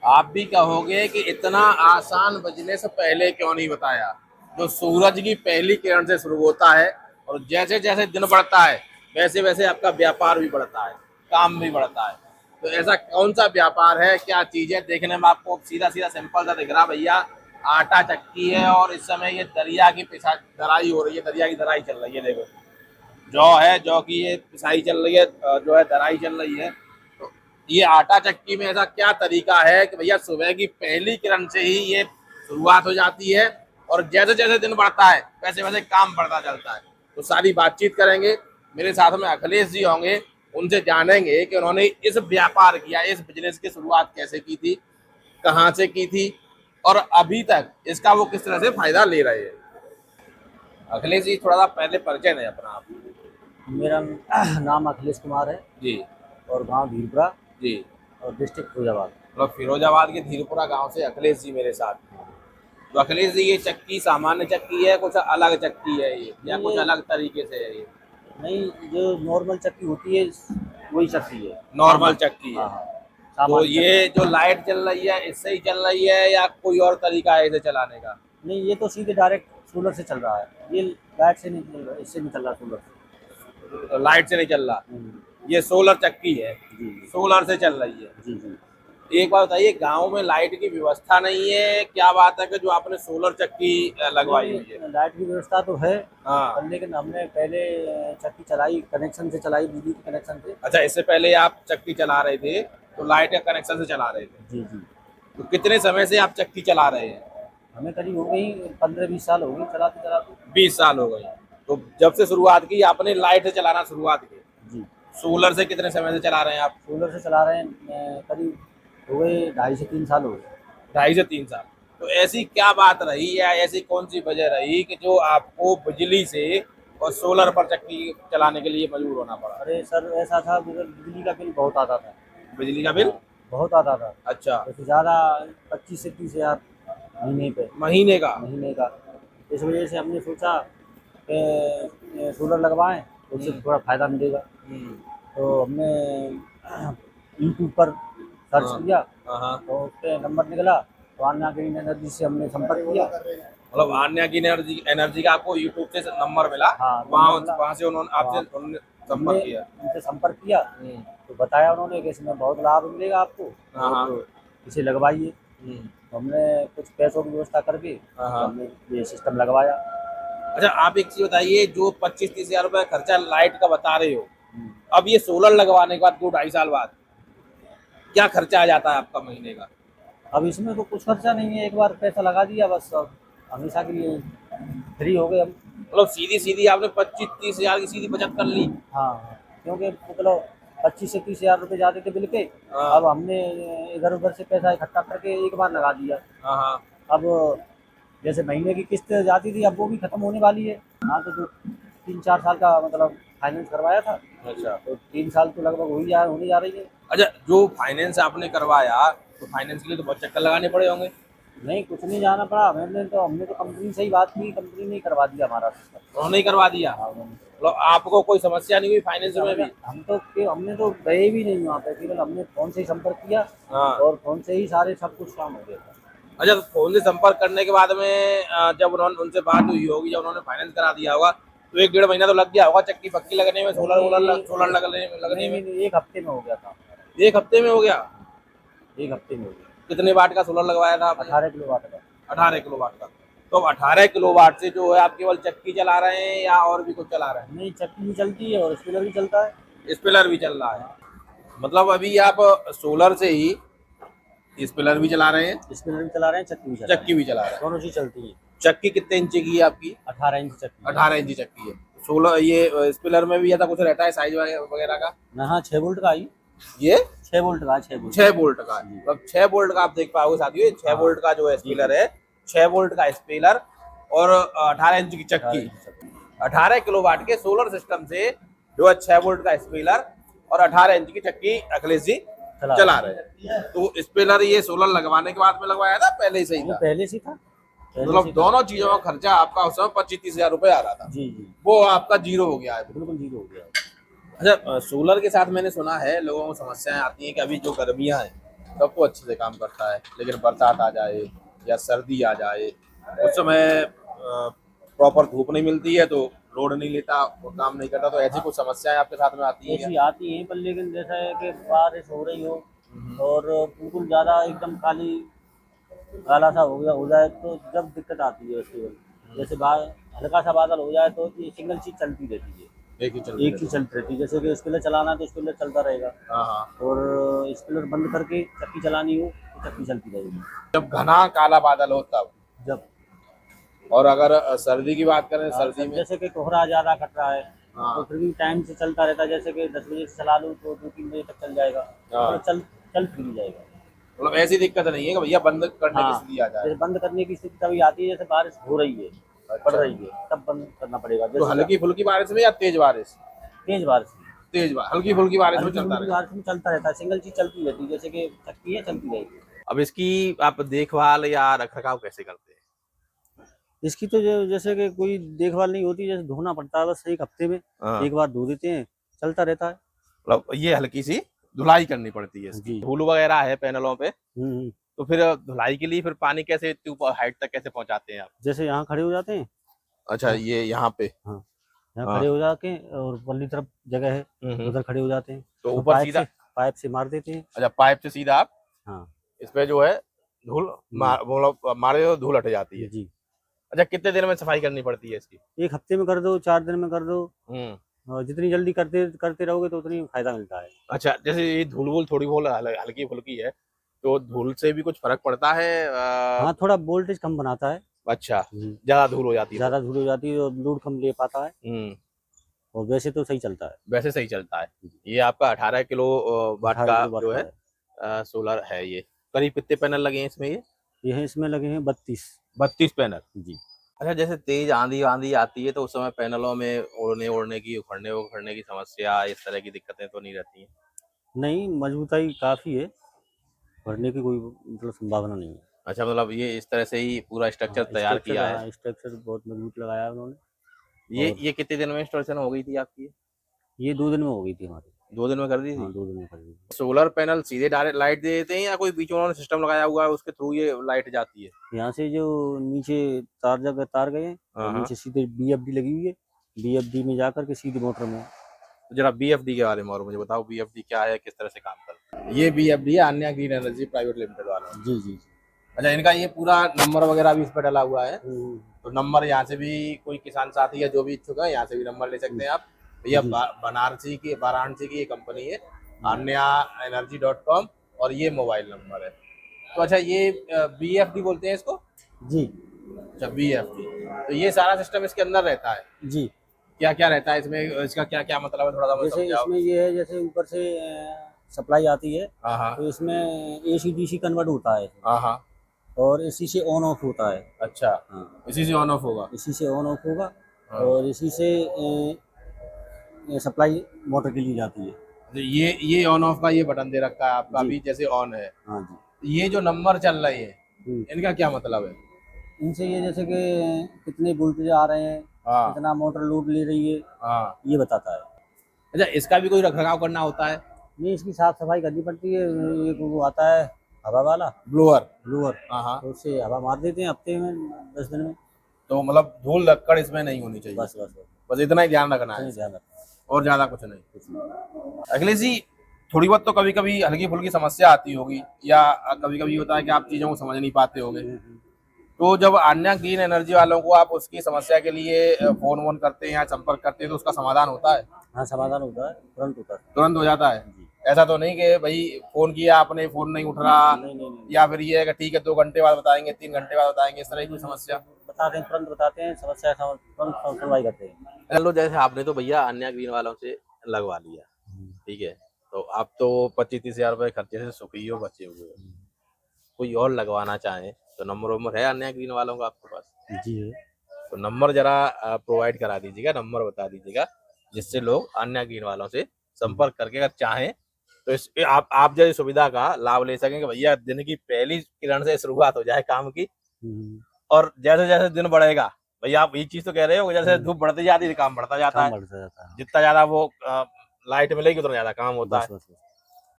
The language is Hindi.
आप भी कहोगे कि इतना आसान बजने से पहले क्यों नहीं बताया। जो सूरज की पहली किरण से शुरू होता है और जैसे जैसे दिन बढ़ता है वैसे वैसे आपका व्यापार भी बढ़ता है, काम भी बढ़ता है। तो ऐसा कौन सा व्यापार है, क्या चीज है? देखने में आपको सीधा सीधा सिंपल सा दिख रहा भैया, आटा चक्की है और इस समय ये दरिया की पिसा दराई हो रही है, दरिया की दराई चल रही है। देखो जौ है, जौ की ये पिसाई चल रही है, जो है दराई चल रही है। तो ये आटा चक्की में ऐसा क्या तरीका है कि भैया सुबह की पहली किरण से ही ये शुरुआत हो जाती है और जैसे जैसे दिन बढ़ता है वैसे वैसे काम बढ़ता चलता है। तो सारी बातचीत करेंगे, मेरे साथ में अखिलेश जी होंगे, उनसे जानेंगे कि उन्होंने इस व्यापार किया, इस बिजनेस की शुरुआत कैसे की थी, कहाँ से की थी और अभी तक इसका वो किस तरह से फायदा ले रहे हैं। अखिलेश जी थोड़ा सा पहले परिचय दें अपना आप। मेरा नाम अखिलेश कुमार है जी। और गांव धीरपुरा जी। और डिस्ट्रिक्ट फिरोजाबाद। मतलब फिरोजाबाद के धीरपुरा गांव से अखिलेश जी मेरे साथ। तो अखिलेश जी ये चक्की सामान्य चक्की है, कुछ अलग चक्की है ये, या नहीं कुछ ये अलग तरीके से है ये? नहीं जो नॉर्मल चक्की होती है वही चक्की है। नॉर्मल चक्की है। हाँ हाँ, तो सामान्य ये चक्की। जो लाइट चल रही है इससे ही चल रही है या कोई और तरीका है इसे चलाने का? नहीं, ये तो सीधे डायरेक्ट सोलर से चल रहा है। ये लाइट से नहीं चल रहा, इससे नहीं चल रहा, सोलर से। तो लाइट से नहीं चल रहा, हम्म, ये सोलर चक्की है, जी सोलर से चल रही है। जी जी। एक बात बताइए, गांव में लाइट की व्यवस्था नहीं है, क्या बात है कि जो आपने सोलर चक्की नहीं लगवाई हुई है? नहीं, लाइट की व्यवस्था तो है हाँ। पर लेकिन हमने पहले चक्की चलाई, कनेक्शन से चलाई, बिजली के कनेक्शन से। अच्छा, इससे पहले आप चक्की चला रहे थे तो लाइट का कनेक्शन से चला रहे थे। जी जी। तो कितने समय से आप चक्की चला रहे हैं? हमें करीब हो गई 15-20 साल हो गई चलाते चलाते। 20 साल हो गए। तो जब से शुरुआत की आपने लाइट से चलाना शुरुआत की, जी। सोलर से कितने समय से चला रहे हैं आप? सोलर से चला रहे हैं करीब हो गए 2.5 से 3 साल हो गए। 2.5 से 3 साल। तो ऐसी क्या बात रही या ऐसी कौन सी वजह रही कि जो आपको बिजली से और सोलर पर चक्की चलाने के लिए मजबूर होना पड़ा? अरे सर, ऐसा था बिजली का बिल बहुत आता था। बिजली का बिल? हाँ, बहुत आता था। अच्छा। वैसे ज़्यादा 25 से 30 हज़ार महीने पे, महीने का? महीने का। इस वजह से हमने सोचा कि सोलर लगवाएं तो उससे हम्म। थोड़ा फ़ायदा मिलेगा। हम्म। तो हमने यूट्यूब पर सर्च हाँ। किया हाँ। तो उस पर नंबर निकला, तो अन्ना ग्रीन एनर्जी से हमने संपर्क किया। मतलब आन्या की एनर्जी एनर्जी का आपको यूट्यूब से नंबर मिला, हाँ, वहाँ नंबर मिला। वहाँ से उन्होंने आपसे हाँ, उन्होंने हमने संपर्क किया? उनसे संपर्क किया हम्म। तो बताया उन्होंने कि इसमें बहुत लाभ मिलेगा आपको हाँ हाँ। और इसे लगवाइए। हम्म। तो हमने कुछ पैसों की व्यवस्था करके हाँ तो हाँ। हमने ये सिस्टम लगवाया। अच्छा, आप एक चीज बताइए, जो 25-30 हज़ार रुपये खर्चा लाइट का बता रहे हो, हम्म। अब ये सोलर लगवाने के बाद 2-2.5 साल बाद क्या खर्चा आ जाता है आपका महीने का? अब इसमें तो कुछ खर्चा नहीं है, एक बार पैसा लगा दिया बस, अब हमेशा के लिए फ्री हो गए हम। मतलब सीधी सीधी आपने 25-30 हज़ार की सीधी बचत कर ली। हाँ, क्योंकि मतलब 25 से 30 हज़ार रुपये जाते थे बिल के। हाँ। अब हमने इधर उधर से पैसा इकट्ठा करके एक बार लगा दिया। हाँ हाँ। अब जैसे महीने की किस्त जाती थी, अब वो भी खत्म होने वाली है। हाँ, तो जो 3-4 साल का मतलब फाइनेंस करवाया था, अच्छा। तो 3 साल तो लगभग होने जा रही है। अच्छा, जो फाइनेंस आपने करवाया तो फाइनेंस के लिए तो बहुत चक्कर लगाने पड़े होंगे। नहीं, कुछ नहीं जाना पड़ा। हमने तो कंपनी से ही बात की, कंपनी ने ही करवा दिया हमारा सिस्टम। उन्होंने ही करवा दिया? हाँ, उन्होंने। मतलब आपको कोई समस्या नहीं हुई फाइनेंस में भी? हमने तो गए भी नहीं वहाँ पे, केवल हमने फ़ोन से ही संपर्क किया हाँ। और फ़ोन से ही सारे सब कुछ काम हो गया था। अच्छा, तो फोन से संपर्क करने के बाद में जब उन्होंने उनसे बात हुई होगी, जब उन्होंने फाइनेंस करा दिया होगा, तो 1-1.5 महीना तो लग गया होगा चक्की पक्की लगने में, सोलर वोलर सोलर लगने नहीं में? नहीं नहीं, 1 हफ्ते में हो गया था। 1 हफ्ते में हो गया? 1 हफ्ते में हो गया। कितने वाट का सोलर लगवाया था आपने? 18 किलो वाट का। 18 किलो वाट का। तो 18 किलो वाट से जो है आप केवल चक्की चला रहे हैं या और भी कुछ चला रहे नहीं, चक्की भी चलती है और स्पिलर भी चलता है। हैं? स्पिलर भी चल रहा है? मतलब अभी आप सोलर से ही स्पिलर भी चला रहे हैं, स्पिलर भी चला रहे हैं, चक्की भी चला रहे चक्की हैं। भी चला रहे हैं। दोनों चीज़ चलती है। चक्की कितने इंच की है आपकी? 18 इंच चक्की है। 18 इंच चक्की है। सोलर ये स्पिलर में भी ऐसा कुछ रहता है साइज वगैरह का? ना, हाँ, 6 वोल्ट का ही। ये 6 वोल्ट का, 6 वोल्ट। 6 वोल्ट का है। जी मतलब 6 वोल्ट का आप देख पाओगे साथियों, ये 6 वोल्ट का जो है जी स्पिलर है। 6 वोल्ट का स्पिलर और 18 इंच की 18 चक्की। इंच चक्की। 18 किलो वाट के सोलर सिस्टम से जो है 6 वोल्ट का स्पिलर और 18 इंच की चक्की अखिलेश जी चला रहे हैं। तो स्पिलर ये सोलर लगवाने के बाद में लगवाया था, पहले ही सही वो था? पहले से था, पहले मतलब से था। दोनों चीजों का खर्चा आपका उस समय 25-30 हज़ार रुपये आ रहा था, जी जी, वो आपका जीरो हो गया है। बिल्कुल जीरो हो गया। अच्छा, सोलर के साथ मैंने सुना है लोगों को समस्याएं आती हैं कि अभी जो गर्मियां हैं तब तो अच्छे से काम करता है। लेकिन बरसात आ जाए या सर्दी आ जाए, उस समय प्रॉपर धूप नहीं मिलती है तो लोड नहीं लेता और काम नहीं करता, तो ऐसी कुछ समस्याएं आपके साथ में आती हैं क्या? ऐसी आती हैं, पर लेकिन जैसा है कि बारिश हो रही हो और बिल्कुल ज़्यादा एकदम काला सा हो जाए तो जब दिक्कत आती है उसकी वजह। जैसे हल्का सा बादल हो जाए तो ये सिंगल चीज़ चलती रहती है, एक ही चल एक ही चलती रहती है। जैसे कि स्पिलर चलाना है तो स्पिलर चलता रहेगा, हाँ हाँ। और स्पिलर बंद करके चक्की चलानी हो तो चक्की चलती रहेगी। जब घना काला बादल हो तब। जब और अगर सर्दी की बात करें, सर्दी में जैसे कि कोहरा ज़्यादा कट रहा है हाँ तो फिर भी टाइम से चलता रहता है। जैसे कि 10 बजे से चला लूँ तो 2-3 बजे तक चल जाएगा, हाँ। तो चल फिर भी जाएगा। मतलब ऐसी दिक्कत नहीं है कि भैया बंद करने की हाँ, स्थिति आ जाए। जैसे बंद करने की स्थिति तभी आती है जैसे बारिश हो रही है, पड़ अच्छा। रही है, तब बंद करना पड़ेगा। तो जैसे हल्की फुल्की बारिश में या तेज बारिश? तेज बारिश में, हल्की फुल्की बारिश में हल्की चलता फुल्की रहे। बारिश में चलता रहता है, सिंगल चीज चलती रहती है। जैसे कि चक्की है, चलती रहेगी। अब इसकी आप देखभाल या रख रखाव कैसे करते हैं? इसकी तो जैसे कि कोई देखभाल नहीं होती, जैसे धोना पड़ता है बस एक हफ्ते में हाँ। एक बार धो देते हैं, चलता रहता है। मतलब ये हल्की सी धुलाई करनी पड़ती है इसकी, जी। धूल वगैरह है पैनलों पे, हम्म। तो फिर धुलाई के लिए फिर पानी कैसे इतनी ऊपर हाइट तक कैसे पहुंचाते हैं आप? जैसे यहाँ खड़े हो जाते हैं। अच्छा, यहाँ ये यहाँ पे। हाँ, यहाँ हाँ। खड़े हो जाके और पल्ली तरफ जगह है, हम्म। उधर खड़े हो जाते हैं तो और ऊपर सीधा, पाइप से मार देते हैं। अच्छा पाइप से सीधा आप हाँ। इस पे जो है धूल मतलब मारे तो धूल हट जाती है। जी। अच्छा, कितने दिन में सफाई करनी पड़ती है इसकी? एक हफ्ते में कर दो, 4 दिन में कर दो, हम्म। और जितनी जल्दी करते करते रहोगे तो उतनी फायदा मिलता है। अच्छा, जैसे ये धूल वूल थोड़ी बहुत हल्की फुल्की है, तो धूल से भी कुछ फर्क पड़ता है हाँ, थोड़ा वोल्टेज कम बनाता है। अच्छा, जी। ज्यादा धूल हो जाती है तो। ज़्यादा धूल हो जाती है और लोड कम ले पाता है, और वैसे तो सही चलता है। वैसे सही चलता है। ये आपका 18 किलो वाट 18 का किलो वाट जो का है है। सोलर है ये। करीब कितने पैनल लगे हैं इसमें? ये है, इसमें लगे हैं 32। 32 पैनल। जी। अच्छा, जैसे तेज आंधी आंधी आती है तो उस समय पैनलों में उड़ने की, उखड़ने की समस्या, इस तरह की दिक्कतें तो नहीं रहती हैं? नहीं, मजबूताई काफ़ी है, भरने की कोई मतलब संभावना नहीं है। अच्छा, मतलब ये इस तरह से ही पूरा स्ट्रक्चर तैयार किया है। हाँ, स्ट्रक्चर बहुत मजबूत लगाया है उन्होंने। और ये कितने दिन में इंस्टॉलेशन हो गई थी आपकी? ये 2 दिन में हो गई थी हमारी। 2 दिन में कर दी थी? हाँ, 2 दिन में कर दी थी। सोलर पैनल सीधे डायरेक्ट लाइट दे देते हैं या कोई बीच में उन्होंने सिस्टम लगाया हुआ है उसके थ्रू ये लाइट जाती है? यहाँ से जो नीचे तार गए हैं हाँ और हाँ। नीचे सीधे बीएफडी लगी हुई है, बीएफडी में जाकर के सीधी मोटर में। तो जरा बीएफडी के बारे में और मुझे बताओ, बीएफडी क्या है, किस तरह से काम करता है? ये बीएफडी है, अन्य ग्रीन एनर्जी प्राइवेट लिमिटेड वाला। जी जी। अच्छा, इनका ये पूरा नंबर वगैरह भी इस पर डला हुआ है, हम्म। तो नंबर यहाँ से भी कोई किसान साथी या जो भी इच्छुक है यहाँ से भी नंबर ले सकते हैं आप। भैया जी। वाराणसी की ये कंपनी है, अन्या energy.com, और ये मोबाइल नंबर है। तो अच्छा, ये बीएफडी बोलते हैं इसको? जी। अच्छा, बीएफडी, तो ये सारा सिस्टम इसके अंदर रहता है? जी। क्या क्या रहता है इसमें, इसका क्या क्या मतलब है, थोड़ा सा मुझे जैसे समझाओ। इसमें ये है, जैसे ऊपर से सप्लाई आती है हाँ हाँ तो इसमें एसी डीसी कन्वर्ट होता है, हाँ हाँ। और इसी से ऑन ऑफ होता है। अच्छा, हाँ, इसी से ऑन ऑफ होगा? इसी से ऑन ऑफ होगा, हाँ। और इसी से सप्लाई मोटर के लिए जाती है। तो ये ऑन ऑफ का ये बटन दे रखा है आपका जी। अभी जैसे ऑन है। हाँ जी। ये जो नंबर चल रहे हैं, हम्म। इनका क्या मतलब है? इनसे ये जैसे कि कितने वोल्टेज आ रहे हैं, हाँ कितना मोटर लोड ले रही है, हाँ। ये बताता है। अच्छा, इसका भी कोई रखरखाव करना होता है? नहीं, इसकी साफ सफाई करनी पड़ती है। एक वो आता है हवा वाला ब्लोअर। ब्लोअर, हाँ हाँ। तो उससे हवा मार देते हैं हफ्ते में, 10 दिन में। तो मतलब धूल लक्कड़ इसमें नहीं होनी चाहिए? बस बस बस, बस इतना ही ध्यान रखना है, इतना ही ध्यान रखना है, और ज्यादा कुछ नहीं। कुछ नहीं। अखिलेश जी, थोड़ी बहुत तो कभी कभी हल्की फुल्की समस्या आती होगी, या कभी कभी होता है कि आप चीजों को समझ नहीं पाते होगे, तो जब अन्य ग्रीन एनर्जी वालों को आप उसकी समस्या के लिए फोन वोन करते हैं या संपर्क करते हैं तो उसका समाधान होता है? हाँ, समाधान होता है, तुरंत होता है। तुरंत हो जाता है? जी। ऐसा तो नहीं कि भाई फोन किया आपने, फोन नहीं उठ रहा, नहीं नहीं नहीं, या फिर ये है कि ठीक है 2 घंटे बाद बताएंगे, 3 घंटे बाद बताएंगे, इस तरह की कोई समस्या? बताते हैं, तुरंत बताते हैं, समस्या तुरंत सुनवाई करते हैं। चलो, जैसे आपने तो भैया अन्य ग्रीन वालों से लगवा लिया, ठीक है, तो आप तो 25-30 हजार रुपए खर्चे से सुखी हो, बचे हुए हो। कोई और लगवाना चाहे तो नंबर है अन्य ग्रीन वालों का आपके पास? जी है। तो नंबर जरा प्रोवाइड करा दीजिएगा, नंबर बता दीजिएगा, जिससे लोग अन्य ग्रीन वालों से संपर्क करके अगर चाहें तो इस आप जैसी सुविधा का लाभ ले सकें कि भैया दिन की पहली किरण से शुरुआत हो जाए काम की, और जैसे जैसे दिन बढ़ेगा, भैया आप ये चीज तो कह रहे हो जैसे धूप बढ़ती जाती है काम बढ़ता जाता है, काम बढ़ता जाता है। जितना ज्यादा वो लाइट मिलेगी उतना ज्यादा काम होता है। बस बस बस।